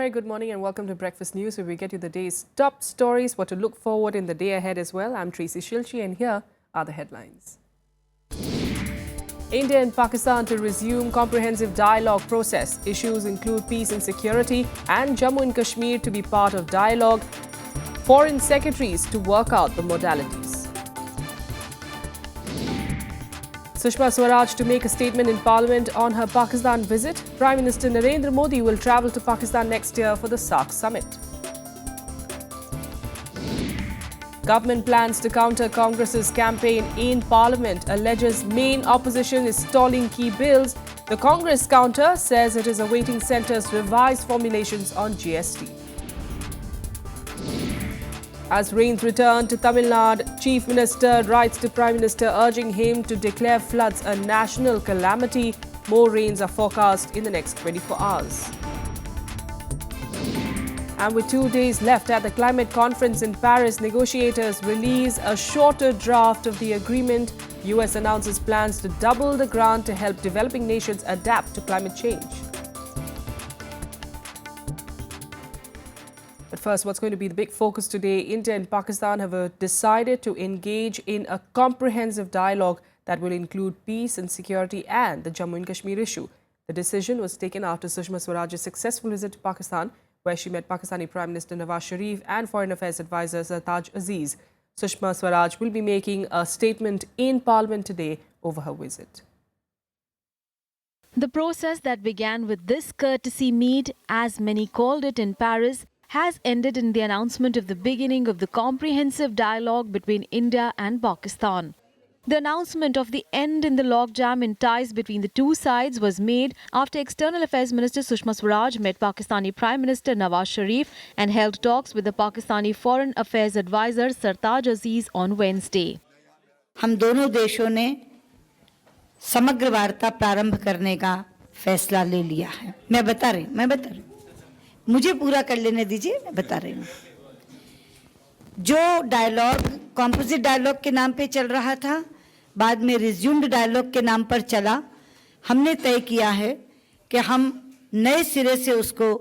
very good morning and welcome to Breakfast News, where we get you the day's top stories, what to look forward in the day ahead as well. I'm Tracy Shilchi and here are the headlines. India and Pakistan to resume comprehensive dialogue process. Issues include peace and security and Jammu and Kashmir to be part of dialogue. Foreign secretaries to work out the modalities. Sushma Swaraj to make a statement in Parliament on her Pakistan visit. Prime Minister Narendra Modi will travel to Pakistan next year for the SAARC summit. Government plans to counter Congress's campaign in Parliament. Alleges main opposition is stalling key bills. The Congress counter says it is awaiting Centre's revised formulations on GST. As rains return to Tamil Nadu, Chief Minister writes to Prime Minister urging him to declare floods a national calamity. More rains are forecast in the next 24 hours. And with 2 days left at the climate conference in Paris, negotiators release a shorter draft of the agreement. US announces plans to double the grant to help developing nations adapt to climate change. But first, what's going to be the big focus today? India and Pakistan have decided to engage in a comprehensive dialogue that will include peace and security and the Jammu and Kashmir issue. The decision was taken after Sushma Swaraj's successful visit to Pakistan, where she met Pakistani Prime Minister Nawaz Sharif and Foreign Affairs Advisor Sartaj Aziz. Sushma Swaraj will be making a statement in Parliament today over her visit. The process that began with this courtesy meet, as many called it in Paris, has ended in the announcement of the beginning of the comprehensive dialogue between India and Pakistan. The announcement of the end in the logjam in ties between the two sides was made after External Affairs Minister Sushma Swaraj met Pakistani Prime Minister Nawaz Sharif and held talks with the Pakistani Foreign Affairs Advisor Sartaj Aziz on Wednesday. हम दोनों देशों ने समग्र वार्ता प्रारंभ करने का फैसला ले लिया है। मैं बता रही मुझे पूरा कर लेने दीजिए, मैं बता रही हूँ। जो डायलॉग कॉम्पोजिट डायलॉग के नाम पे चल रहा था, बाद में रिज्यूम्ड डायलॉग के नाम पर चला, हमने तय किया है कि हम नए सिरे से उसको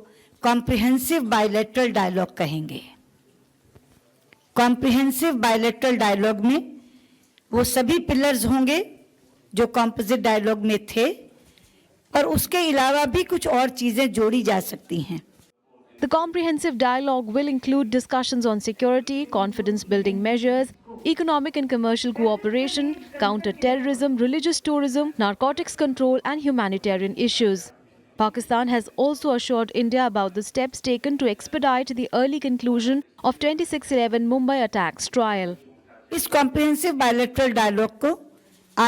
कॉम्प्रिहेंसिव बायलैटरल डायलॉग कहेंगे। कॉम्प्रिहेंसिव बायलैटरल डायलॉग में वो सभी पिलर्स होंगे जो कॉम्पोजिट डायलॉग में थे, और उसके अलावा भी कुछ और चीजें जोड़ी जा सकती हैं। The comprehensive dialogue will include discussions on security, confidence-building measures, economic and commercial cooperation, counter-terrorism, religious tourism, narcotics control and humanitarian issues. Pakistan has also assured India about the steps taken to expedite the early conclusion of 26/11 Mumbai attacks trial. इस comprehensive bilateral dialogue को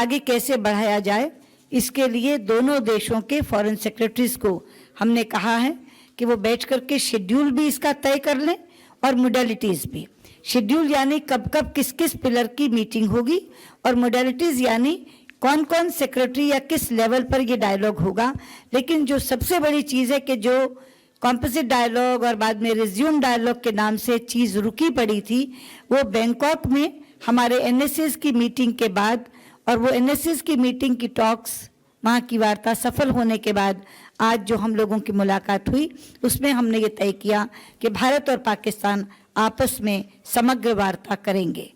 आगे कैसे बढ़ाया जाए, इसके लिए दोनों देशों के फॉरेन सेक्रेटरीज को हमने कहा है कि वो बैठ करके शेड्यूल भी इसका तय कर लें और मोडेलिटीज भी। शेड्यूल यानी कब कब किस किस पिलर की मीटिंग होगी, और मोडेलिटीज यानी कौन कौन सेक्रेटरी या किस लेवल पर ये डायलॉग होगा। लेकिन जो सबसे बड़ी चीज़ है कि जो कॉम्पोजिट डायलॉग और बाद में रिज्यूम डायलॉग के नाम से चीज़ रुकी पड़ी थी, वो बैंकॉक में हमारे एनएसएस की मीटिंग के बाद, और वो एनएसएस की मीटिंग की टॉक्स, वहाँ की वार्ता सफल होने के बाद आज जो हम लोगों की मुलाकात हुई, उसमें हमने ये तय किया कि भारत और पाकिस्तान आपस में समग्र वार्ता करेंगे।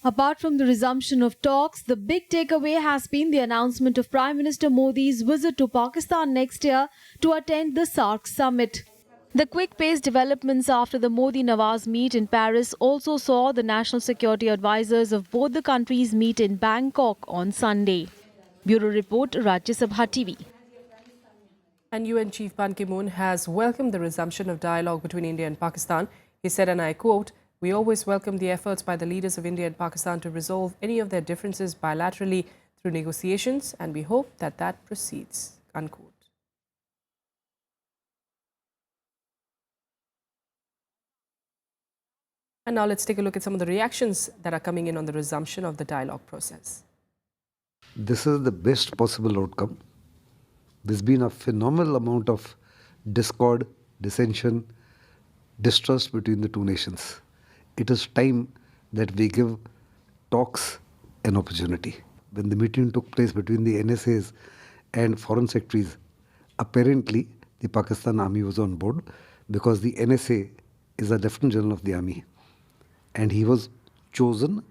Apart from the resumption of talks, the big takeaway has been the announcement of Prime Minister Modi's visit to Pakistan next year to attend the SAARC summit. The quick-paced developments after the Modi-Nawaz meet in Paris also saw the national security advisors of both the countries meet in Bangkok on Sunday. Bureau Report, Rajya Sabha TV. And UN Chief KiMoon has welcomed the resumption of dialogue between India and Pakistan. He said, and I quote, "We always welcome the efforts by the leaders of India and Pakistan to resolve any of their differences bilaterally through negotiations, and we hope that that proceeds," unquote. And now let's take a look at some of the reactions that are coming in on the resumption of the dialogue process. This is the best possible outcome. There's been a phenomenal amount of discord, dissension, distrust between the two nations. It is time that we give talks an opportunity. When the meeting took place between the NSAs and foreign secretaries, apparently the Pakistan army was on board, because the NSA is a Lieutenant General of the Army, and he was chosen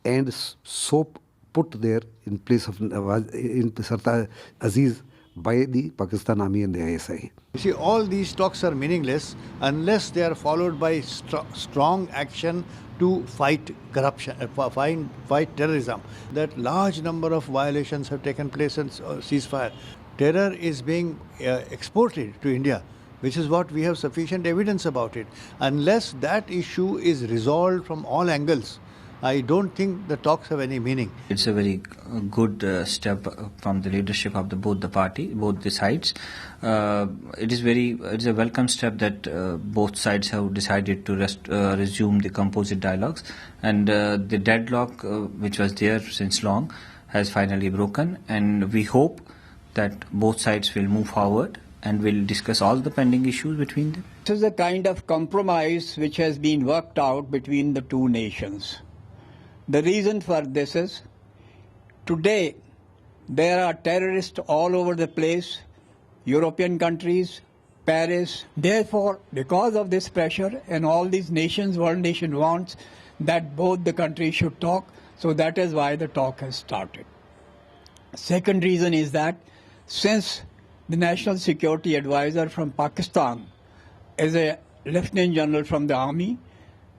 and so put there in place of Sartaj Aziz by the Pakistan Army and the ISI. You see, all these talks are meaningless unless they are followed by strong action to fight corruption, fight terrorism. That large number of violations have taken place in ceasefire. Terror is being exported to India, which is what we have sufficient evidence about it. Unless that issue is resolved from all angles, I don't think the talks have any meaning. It's a very good step from the leadership of both the sides. It's a welcome step that both sides have decided to resume the composite dialogues, and the deadlock which was there since long has finally broken, and we hope that both sides will move forward and will discuss all the pending issues between them. This is a kind of compromise which has been worked out between the two nations. The reason for this is, today there are terrorists all over the place, European countries, Paris. Therefore, because of this pressure, and all these nations, world nation wants that both the countries should talk, so that is why the talk has started. Second reason is that since the National Security Advisor from Pakistan is a Lieutenant General from the Army,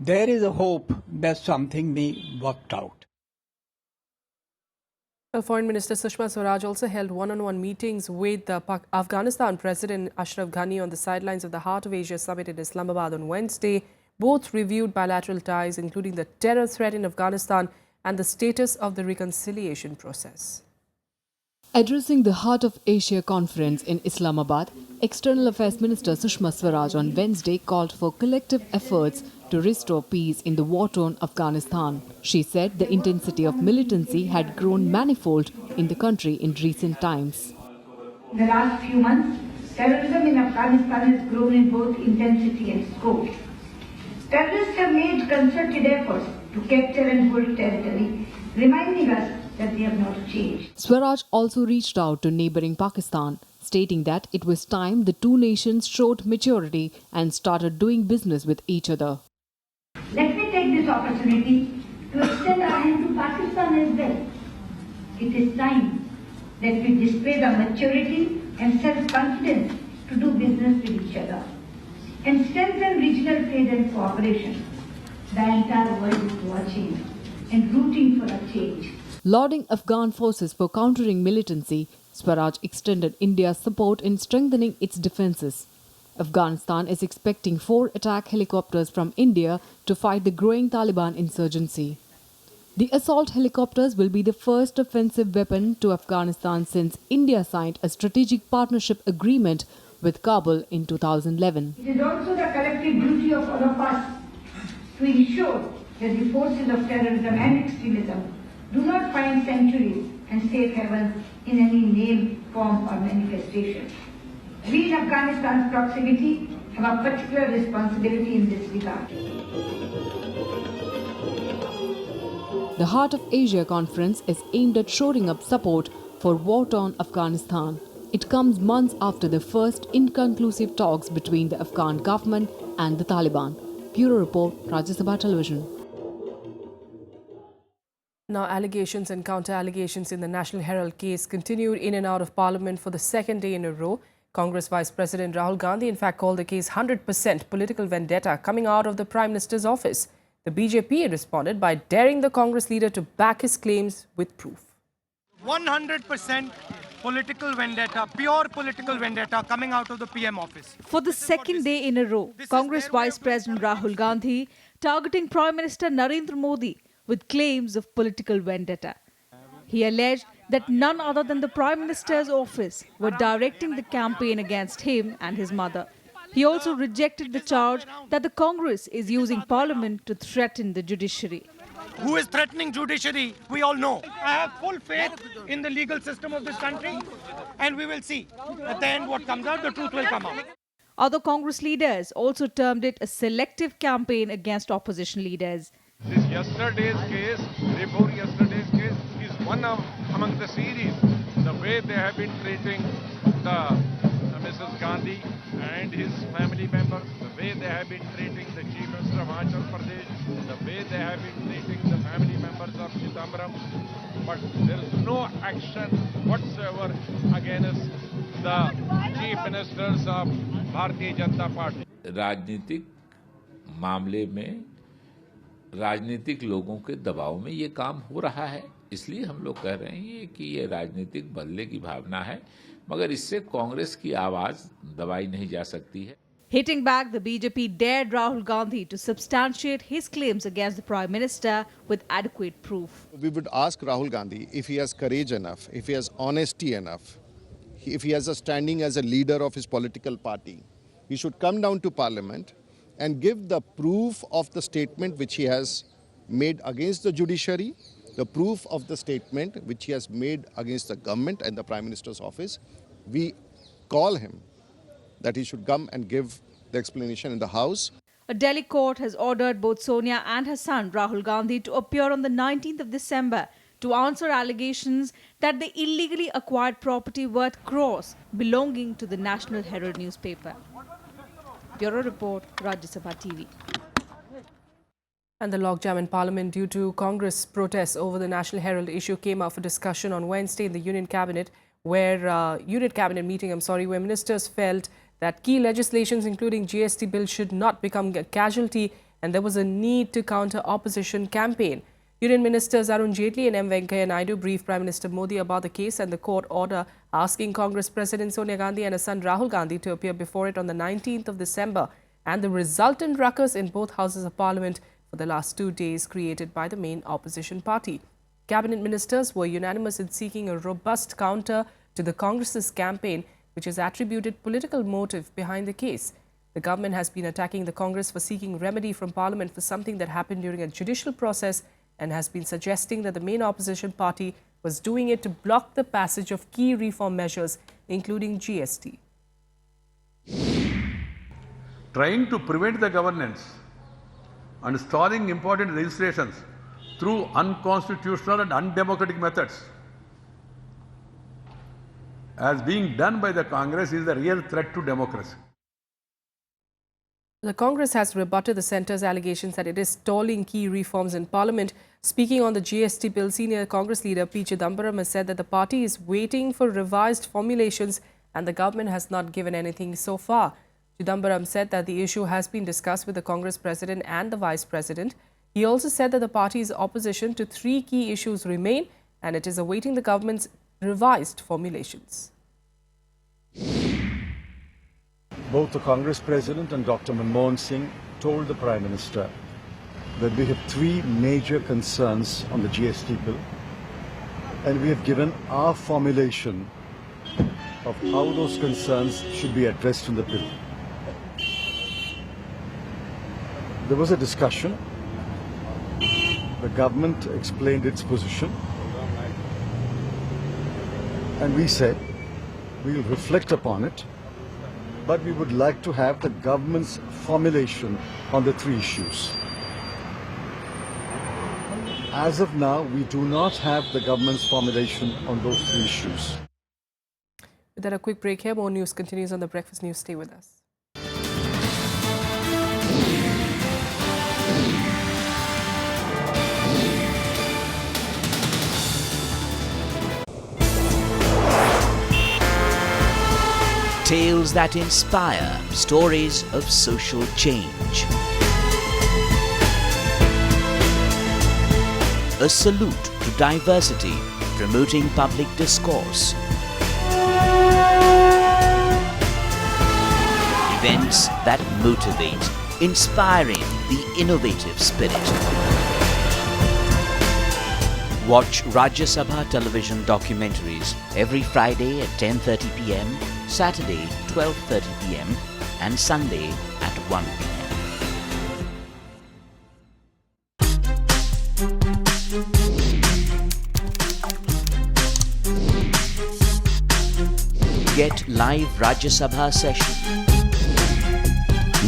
there is a hope that something may be worked out. Well, Foreign Minister Sushma Swaraj also held one-on-one meetings with the Afghanistan President Ashraf Ghani on the sidelines of the Heart of Asia Summit in Islamabad on Wednesday. Both reviewed bilateral ties, including the terror threat in Afghanistan and the status of the reconciliation process. Addressing the Heart of Asia conference in Islamabad, External Affairs Minister Sushma Swaraj on Wednesday called for collective efforts to restore peace in the war-torn Afghanistan. She said the intensity of militancy had grown manifold in the country in recent times. In the last few months, terrorism in Afghanistan has grown in both intensity and scope. Terrorists have made concerted efforts to capture and hold territory, reminding us that they have not changed. Swaraj also reached out to neighbouring Pakistan, stating that it was time the two nations showed maturity and started doing business with each other. Let me take this opportunity to extend our hand to Pakistan as well. It is time that we display the maturity and self-confidence to do business with each other and strengthen regional trade and cooperation. The entire world is watching and rooting for a change. Lauding Afghan forces for countering militancy, Swaraj extended India's support in strengthening its defences. Afghanistan is expecting 4 attack helicopters from India to fight the growing Taliban insurgency. The assault helicopters will be the first offensive weapon to Afghanistan since India signed a strategic partnership agreement with Kabul in 2011. It is also the collective duty of all of us to ensure that the forces of terrorism and extremism do not find sanctuaries and safe haven in any name, form or manifestation. We in Afghanistan's proximity have a particular responsibility in this regard. The Heart of Asia conference is aimed at shoring up support for war-torn Afghanistan. It comes months after the first inconclusive talks between the Afghan government and the Taliban. Bureau Report, Rajya Sabha Television. Now, allegations and counter-allegations in the National Herald case continued in and out of Parliament for the second day in a row. Congress Vice President Rahul Gandhi, in fact, called the case 100% political vendetta coming out of the Prime Minister's office. The BJP responded by daring the Congress leader to back his claims with proof. 100% political vendetta, pure political vendetta coming out of the PM office. For the second day in a row, Congress Vice President Rahul Gandhi targeting Prime Minister Narendra Modi with claims of political vendetta. He alleged that none other than the Prime Minister's office were directing the campaign against him and his mother. He also rejected the charge that the Congress is using Parliament to threaten the judiciary. Who is threatening judiciary? We all know. I have full faith in the legal system of this country, and we will see at the end what comes out. The truth will come out. Other Congress leaders also termed it a selective campaign against opposition leaders. This yesterday's case, before yesterday's case, is one among the series. The way they have been treating the Mrs. Gandhi and his family members. have been treating the Chief Minister of Andhra Pradesh, the way they have been treating the family members of Chidambaram, but there is no action whatsoever against the Chief Ministers of Bharatiya Janata Party. राजनीतिक मामले में राजनीतिक लोगों के दबाव में ये काम हो रहा है, इसलिए हम लोग कह रहे हैं कि ये राजनीतिक बदले की भावना है, मगर इससे कांग्रेस की आवाज दबाई नहीं जा सकती है. Hitting back, the BJP dared Rahul Gandhi to substantiate his claims against the Prime Minister with adequate proof. We would ask Rahul Gandhi if he has courage enough, if he has honesty enough, if he has a standing as a leader of his political party, he should come down to Parliament and give the proof of the statement which he has made against the judiciary, the proof of the statement which he has made against the government and the Prime Minister's office. We call him that he should come and give the explanation in the House. A Delhi court has ordered both Sonia and her son Rahul Gandhi to appear on the 19th of December to answer allegations that they illegally acquired property worth crores belonging to the National Herald newspaper. Bureau Report, Rajya Sabha TV. And the logjam in Parliament due to Congress protests over the National Herald issue came up for discussion on Wednesday in the Union Cabinet, where where ministers felt that key legislations including GST bill should not become a casualty, and there was a need to counter opposition campaign. Union Ministers Arun Jaitley and M. Venkaiah Naidu briefed Prime Minister Modi about the case and the court order asking Congress President Sonia Gandhi and her son Rahul Gandhi to appear before it on the 19th of December, and the resultant ruckus in both houses of Parliament for the last 2 days created by the main opposition party. Cabinet ministers were unanimous in seeking a robust counter to the Congress's campaign, which has attributed political motive behind the case. The government has been attacking the Congress for seeking remedy from Parliament for something that happened during a judicial process, and has been suggesting that the main opposition party was doing it to block the passage of key reform measures, including GST. Trying to prevent the governance and stalling important legislations through unconstitutional and undemocratic methods, as being done by the Congress, is the real threat to democracy. The Congress has rebutted the centre's allegations that it is stalling key reforms in Parliament. Speaking on the GST bill, senior Congress leader P. Chidambaram has said that the party is waiting for revised formulations and the government has not given anything so far. Chidambaram said that the issue has been discussed with the Congress President and the Vice President. He also said that the party's opposition to 3 key issues remain and it is awaiting the government's revised formulations. Both the Congress President and Dr. Manmohan Singh told the Prime Minister that we have 3 major concerns on the GST bill, and we have given our formulation of how those concerns should be addressed in the bill. There was a discussion. The government explained its position, and we said we will reflect upon it, but we would like to have the government's formulation on the 3 issues. As of now, we do not have the government's formulation on those 3 issues. With that, a quick break here. More news continues on the Breakfast News. Stay with us. Tales that inspire, stories of social change. A salute to diversity, promoting public discourse. Events that motivate, inspiring the innovative spirit. Watch Rajya Sabha television documentaries every Friday at 10:30 p.m., Saturday 12:30 p.m. and Sunday at 1 p.m. Get live Rajya Sabha session.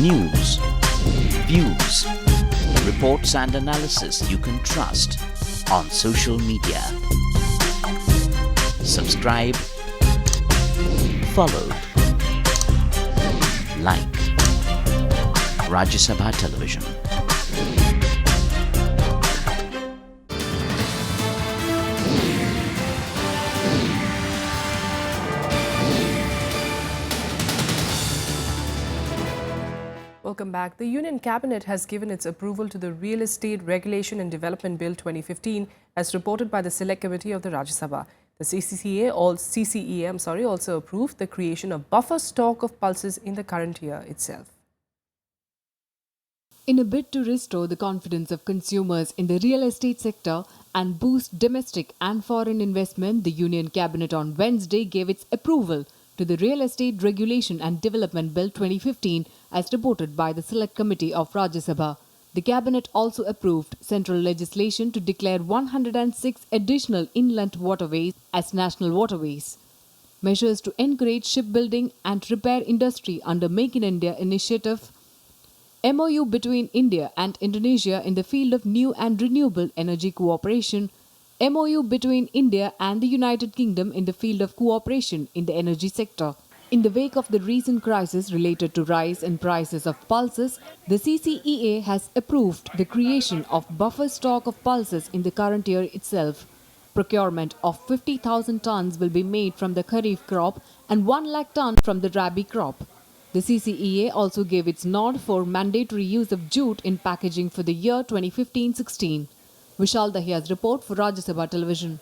News, views, reports and analysis you can trust on social media. Subscribe, follow, like. Rajya Sabha Television. Welcome back. The Union Cabinet has given its approval to the Real Estate Regulation and Development Bill 2015 as reported by the Select Committee of the Rajya Sabha. The CCEA also approved the creation of buffer stock of pulses in the current year itself. In a bid to restore the confidence of consumers in the real estate sector and boost domestic and foreign investment, the Union Cabinet on Wednesday gave its approval to the Real Estate Regulation and Development Bill 2015 as reported by the Select Committee of Rajya Sabha. The Cabinet also approved central legislation to declare 106 additional inland waterways as national waterways. Measures to encourage shipbuilding and repair industry under Make in India initiative. MOU between India and Indonesia in the field of new and renewable energy cooperation. MOU between India and the United Kingdom in the field of cooperation in the energy sector. In the wake of the recent crisis related to rise in prices of pulses, the CCEA has approved the creation of buffer stock of pulses in the current year itself. Procurement of 50,000 tons will be made from the Kharif crop and 1 lakh ton from the Rabi crop. The CCEA also gave its nod for mandatory use of jute in packaging for the year 2015-16. Vishal Dahiya's report for Rajya Sabha Television.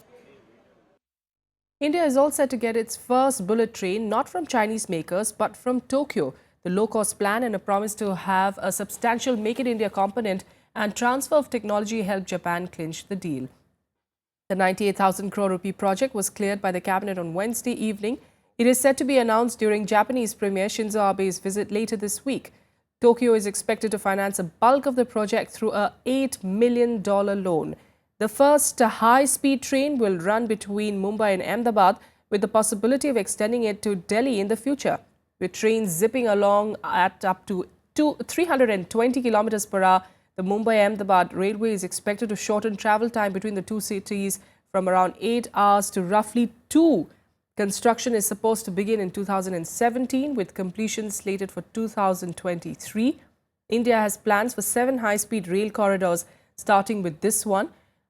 India is all set to get its first bullet train, not from Chinese makers, but from Tokyo. The low-cost plan and a promise to have a substantial Make in India component and transfer of technology helped Japan clinch the deal. The 98,000 crore rupee project was cleared by the cabinet on Wednesday evening. It is set to be announced during Japanese Premier Shinzo Abe's visit later this week. Tokyo is expected to finance a bulk of the project through a $8 million loan. The first high-speed train will run between Mumbai and Ahmedabad with the possibility of extending it to Delhi in the future. With trains zipping along at up to 320 kilometers per hour, the Mumbai-Ahmedabad railway is expected to shorten travel time between the two cities from around 8 hours to roughly 2. Construction is supposed to begin in 2017 with completion slated for 2023. India has plans for 7 high-speed rail corridors starting with this one.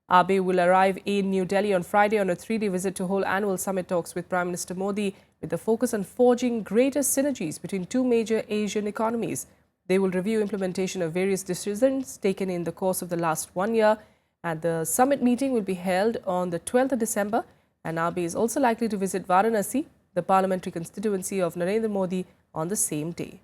Abe will arrive in New Delhi on Friday on a 3-day visit to hold annual summit talks with Prime Minister Modi with the focus on forging greater synergies between two major Asian economies. They will review implementation of various decisions taken in the course of the last 1 year, and the summit meeting will be held on the 12th of December. And Abe is also likely to visit Varanasi, the parliamentary constituency of Narendra Modi, on the same day.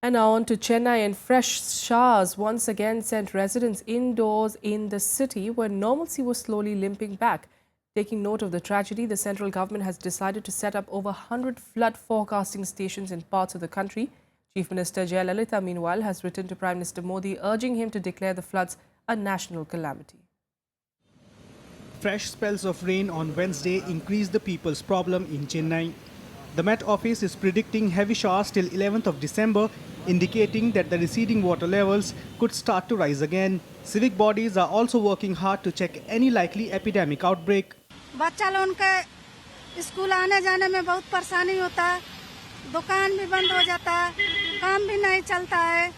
And now on to Chennai, and fresh showers once again sent residents indoors in the city where normalcy was slowly limping back. Taking note of the tragedy, the central government has decided to set up over 100 flood forecasting stations in parts of the country. Chief Minister Jayalalitha, meanwhile, has written to Prime Minister Modi urging him to declare the floods a national calamity. Fresh spells of rain on Wednesday increased the people's problem in Chennai. The Met Office is predicting heavy showers till 11th of December, indicating that the receding water levels could start to rise again. Civic bodies are also working hard to check any likely epidemic outbreak. बच्चा लोगों के school आने जाने में बहुत परेशानी होता है, दुकान भी बंद हो जाता है, काम भी नहीं चलता है,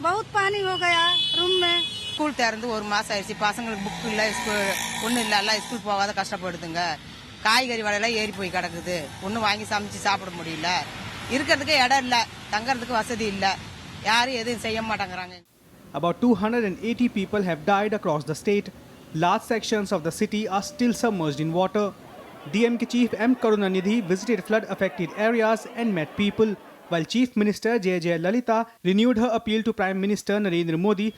बहुत पानी हो गया रूम में. ஸ்கூல் திறந்து ஒரு மாசம் ஆயிடுச்சு, பசங்களுக்கு புக் இல்ல, ஒன்றும் இல்ல, எல்லாம் ஸ்கூல் போகாத கஷ்டப்படுதுங்க. காய்கறி விலையெல்லாம் ஏறி போய் கிடக்குது, ஒன்றும் வாங்கி சமைச்சு சாப்பிட முடியல, இருக்கிறதுக்கு இடம் இல்ல, தங்கறதுக்கு வசதி இல்ல, யாரும் எதுவும் செய்ய மாட்டாங்கறாங்க. About 280 people have died across the state. Large sections of the city are still submerged in water. DMK Chief M. Karunanidhi visited flood-affected areas and met people, while Chief Minister Jayalalitha renewed her appeal to Prime Minister Narendra Modi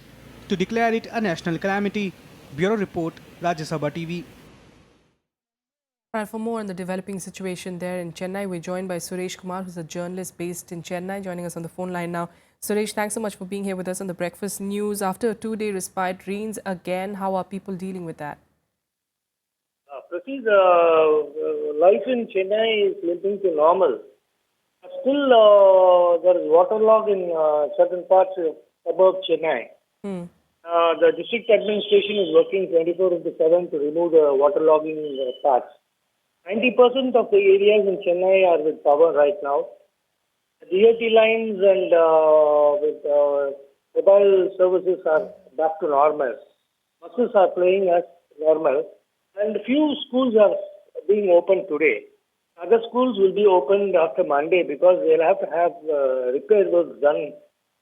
to declare it a national calamity. Bureau Report, Rajya Sabha TV. Right, for more on the developing situation there in Chennai, we're joined by Suresh Kumar, who's a journalist based in Chennai, joining us on the phone line now. Suresh, thanks so much for being here with us on the Breakfast News. After a 2-day respite, rains again. How are people dealing with that? Life in Chennai is limping to normal. Still, there is waterlog in certain parts above Chennai. The district administration is working 24/7 to remove the waterlogging parts. 90% of the areas in Chennai are with power right now. DOT lines and with mobile services are back to normal. Buses are playing as normal, and few schools are being opened today. Other schools will be opened after Monday because they'll have to have repair works done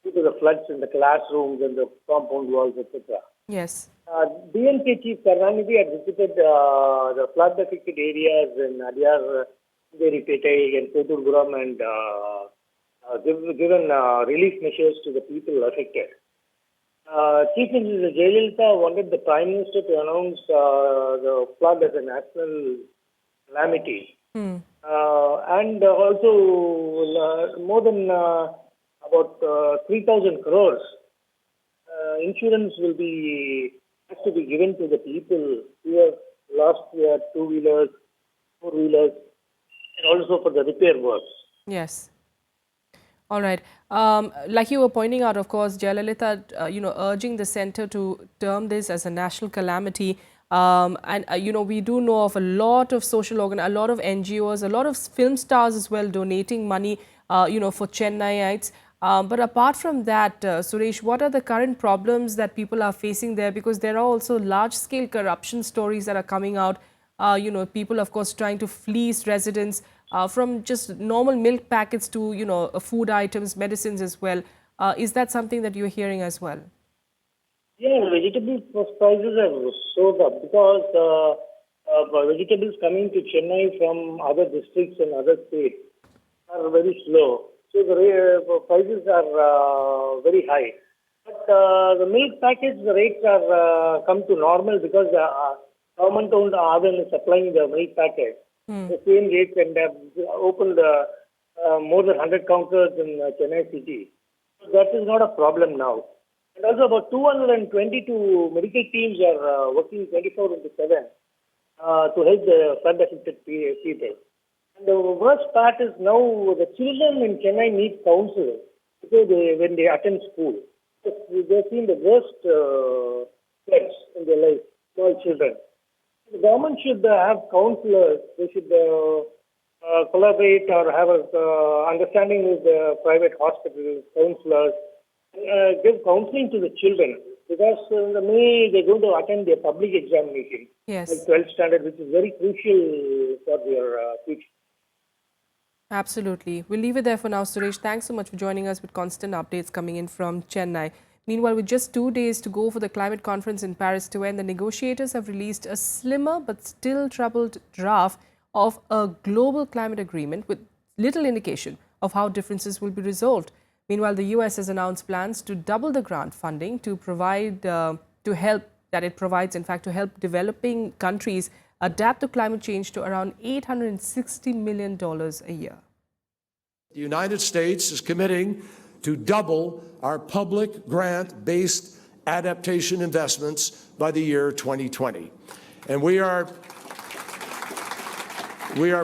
due to the floods in the classrooms and the compound walls, etc. Yes. DMK Chief Karunanidhi had visited the flood-affected areas in Adyar, Deripete and Kothurpuram and given relief measures to the people affected. Chief Minister Jayalalitha wanted the Prime Minister to announce the flood as a national calamity. And also more than about 3,000 crores insurance has to be given to the people who have lost their two-wheelers, four-wheelers, and also for the repair works. Yes. All right. Like you were pointing out, of course, Jayalalitha, urging the centre to term this as a national calamity. We do know of a lot of a lot of NGOs, a lot of film stars as well donating money, for Chennaiites. But apart from that, Suresh, what are the current problems that people are facing there? Because there are also large-scale corruption stories that are coming out. People, of course, trying to fleece residents from just normal milk packets to, food items, medicines as well. Is that something that you're hearing as well? Yeah, vegetable prices have soared up because vegetables coming to Chennai from other districts and other states are very slow. So the prices are very high. But the milk packets, the rates are come to normal because the government-owned Adan is supplying the milk packets. The same rates, and have opened more than 100 counters in Chennai city. So that is not a problem now. And also about 222 medical teams are working 24/7 to help the flood-affected people. And the worst part is now the children in Chennai need counseling when they attend school. They've seen the worst floods in their life, small children. The government should have counselors. They should collaborate or have an understanding with the private hospitals, counselors, give counseling to the children, because in the May they're going to attend their public examination, yes, like 12th standard, which is very crucial for their future. Absolutely. We'll leave it there for now, Suresh. Thanks so much for joining us with constant updates coming in from Chennai. Meanwhile, with just 2 days to go for the climate conference in Paris to end, the negotiators have released a slimmer but still troubled draft of a global climate agreement with little indication of how differences will be resolved. Meanwhile, the US has announced plans to double the grant funding to help developing countries adapt to climate change to around $860 million a year. The United States is committing to double our public grant-based adaptation investments by the year 2020. And we are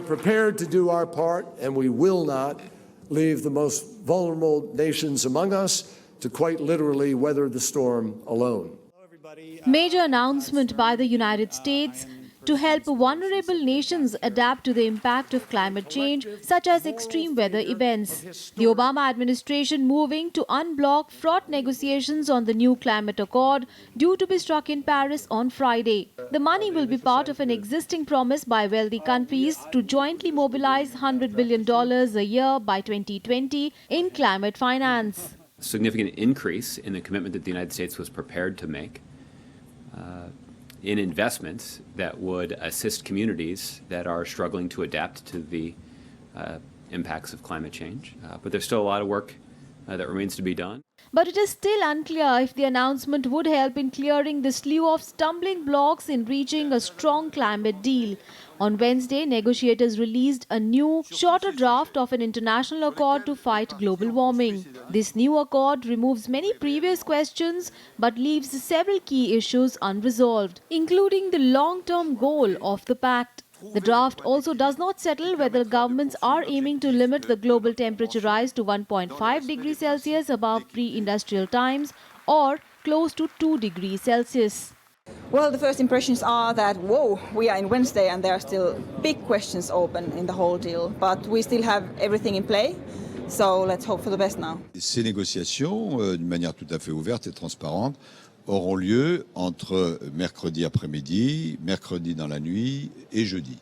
prepared to do our part, and we will not leave the most vulnerable nations among us to quite literally weather the storm alone. Major announcement by the United States to help vulnerable nations adapt to the impact of climate change, such as extreme weather events. The Obama administration moving to unblock fraught negotiations on the new climate accord due to be struck in Paris on Friday. The money will be part of an existing promise by wealthy countries to jointly mobilize $100 billion a year by 2020 in climate finance. Significant increase in the commitment that the United States was prepared to make in investments that would assist communities that are struggling to adapt to the impacts of climate change. But there's still a lot of work that remains to be done. But it is still unclear if the announcement would help in clearing the slew of stumbling blocks in reaching a strong climate deal. On Wednesday, negotiators released a new, shorter draft of an international accord to fight global warming. This new accord removes many previous questions but leaves several key issues unresolved, including the long-term goal of the pact. The draft also does not settle whether governments are aiming to limit the global temperature rise to 1.5 degrees Celsius above pre-industrial times or close to 2 degrees Celsius. Well, the first impressions are that, whoa, we are in Wednesday and there are still big questions open in the whole deal, but we still have everything in play. So let's hope for the best now. Ces négociations, d'une manière tout à fait ouverte et transparente, auront lieu entre mercredi après-midi, mercredi dans la nuit et jeudi.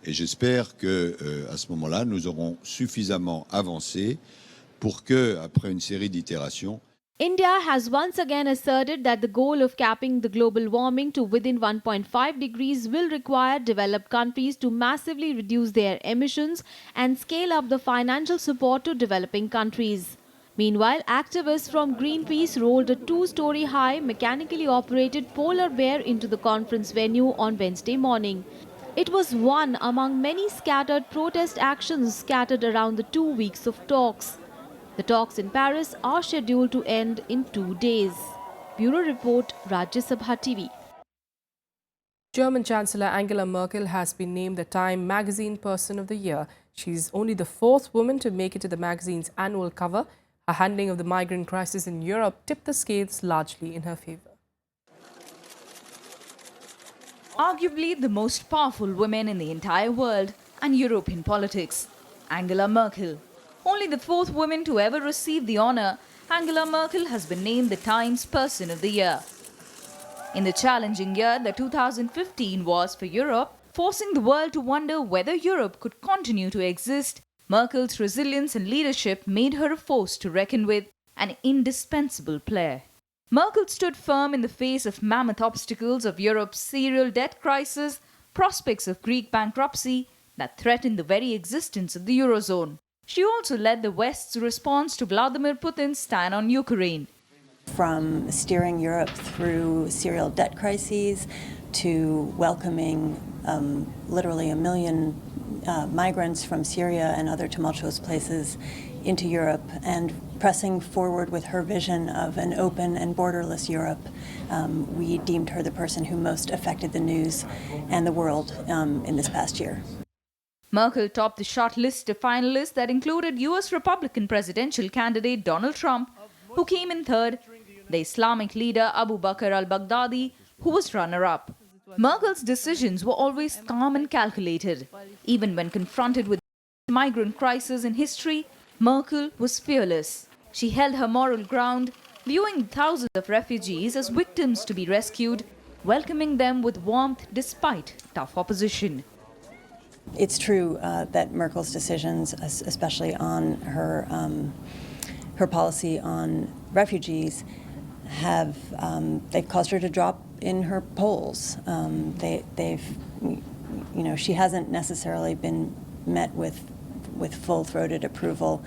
Et j'espère que à ce moment-là, nous aurons suffisamment avancé pour que, après une série d'itérations, India has once again asserted that the goal of capping the global warming to within 1.5 degrees will require developed countries to massively reduce their emissions and scale up the financial support to developing countries. Meanwhile, activists from Greenpeace rolled a 2-story high mechanically operated polar bear into the conference venue on Wednesday morning. It was one among many scattered protest actions scattered around the 2 weeks of talks. The talks in Paris are scheduled to end in 2 days. Bureau Report, Rajya Sabha TV. German Chancellor Angela Merkel has been named the Time Magazine Person of the Year. She's only the 4th woman to make it to the magazine's annual cover. Her handling of the migrant crisis in Europe tipped the scales largely in her favor. Arguably the most powerful woman in the entire world and European politics, Angela Merkel. Only the 4th woman to ever receive the honor, Angela Merkel has been named the Times Person of the Year. In the challenging year that 2015 was for Europe, forcing the world to wonder whether Europe could continue to exist, Merkel's resilience and leadership made her a force to reckon with, an indispensable player. Merkel stood firm in the face of mammoth obstacles of Europe's serial debt crisis, prospects of Greek bankruptcy that threatened the very existence of the Eurozone. She also led the West's response to Vladimir Putin's stand on Ukraine. From steering Europe through serial debt crises to welcoming literally 1 million migrants from Syria and other tumultuous places into Europe, and pressing forward with her vision of an open and borderless Europe, we deemed her the person who most affected the news and the world in this past year. Merkel topped the short list of finalists that included US Republican presidential candidate Donald Trump, who came in 3rd, the Islamic leader Abu Bakr al-Baghdadi, who was runner-up. Merkel's decisions were always calm and calculated. Even when confronted with the migrant crisis in history, Merkel was fearless. She held her moral ground, viewing thousands of refugees as victims to be rescued, welcoming them with warmth despite tough opposition. It's true that Merkel's decisions, especially on her policy on refugees, they've caused her to drop in her polls. She hasn't necessarily been met with full-throated approval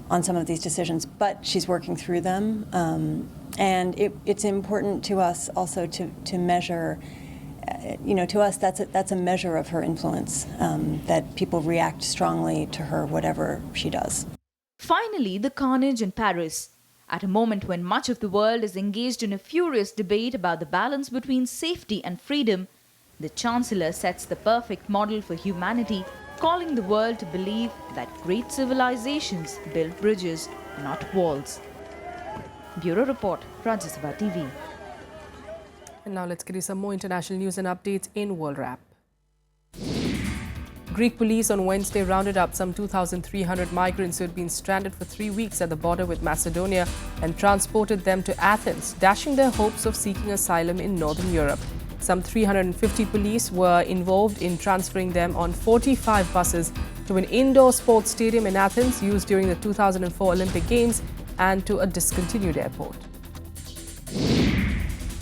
on some of these decisions, but she's working through them. And it's important to us also to measure. To us, that's a measure of her influence, that people react strongly to her, whatever she does. Finally, the carnage in Paris. At a moment when much of the world is engaged in a furious debate about the balance between safety and freedom, the Chancellor sets the perfect model for humanity, calling the world to believe that great civilizations build bridges, not walls. Bureau Report, Rajya Sabha TV. And now let's get you some more international news and updates in World Wrap. Greek police on Wednesday rounded up some 2,300 migrants who had been stranded for 3 weeks at the border with Macedonia and transported them to Athens, dashing their hopes of seeking asylum in northern Europe. Some 350 police were involved in transferring them on 45 buses to an indoor sports stadium in Athens used during the 2004 Olympic Games and to a discontinued airport.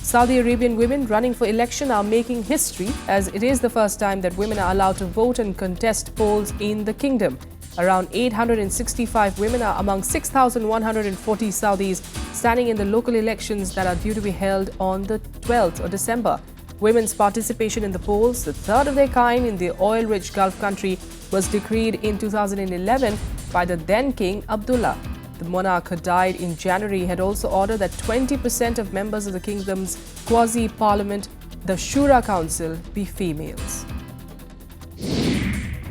Saudi Arabian women running for election are making history, as it is the first time that women are allowed to vote and contest polls in the kingdom. Around 865 women are among 6,140 Saudis standing in the local elections that are due to be held on the 12th of December. Women's participation in the polls, the third of their kind in the oil-rich Gulf country, was decreed in 2011 by the then King Abdullah. The monarch, who died in January, had also ordered that 20% of members of the kingdom's quasi-parliament, the Shura Council, be females.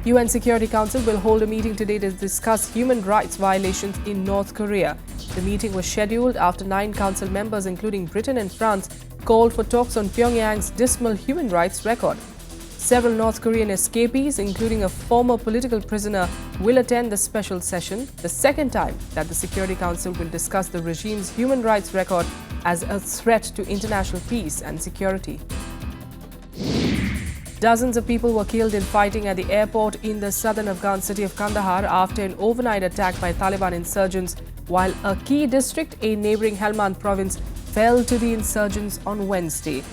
UN Security Council will hold a meeting today to discuss human rights violations in North Korea. The meeting was scheduled after 9 council members, including Britain and France, called for talks on Pyongyang's dismal human rights record. Several North Korean escapees, including a former political prisoner, will attend the special session, the second time that the Security Council will discuss the regime's human rights record as a threat to international peace and security. Dozens of people were killed in fighting at the airport in the southern Afghan city of Kandahar after an overnight attack by Taliban insurgents, while a key district in neighboring Helmand province fell to the insurgents on Wednesday.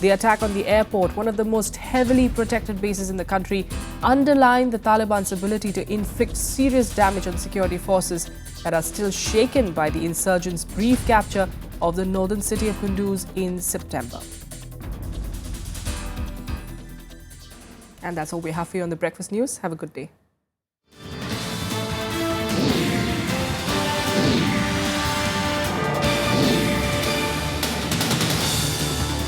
The attack on the airport, one of the most heavily protected bases in the country, underlined the Taliban's ability to inflict serious damage on security forces that are still shaken by the insurgents' brief capture of the northern city of Kunduz in September. And that's all we have for you on the Breakfast News. Have a good day.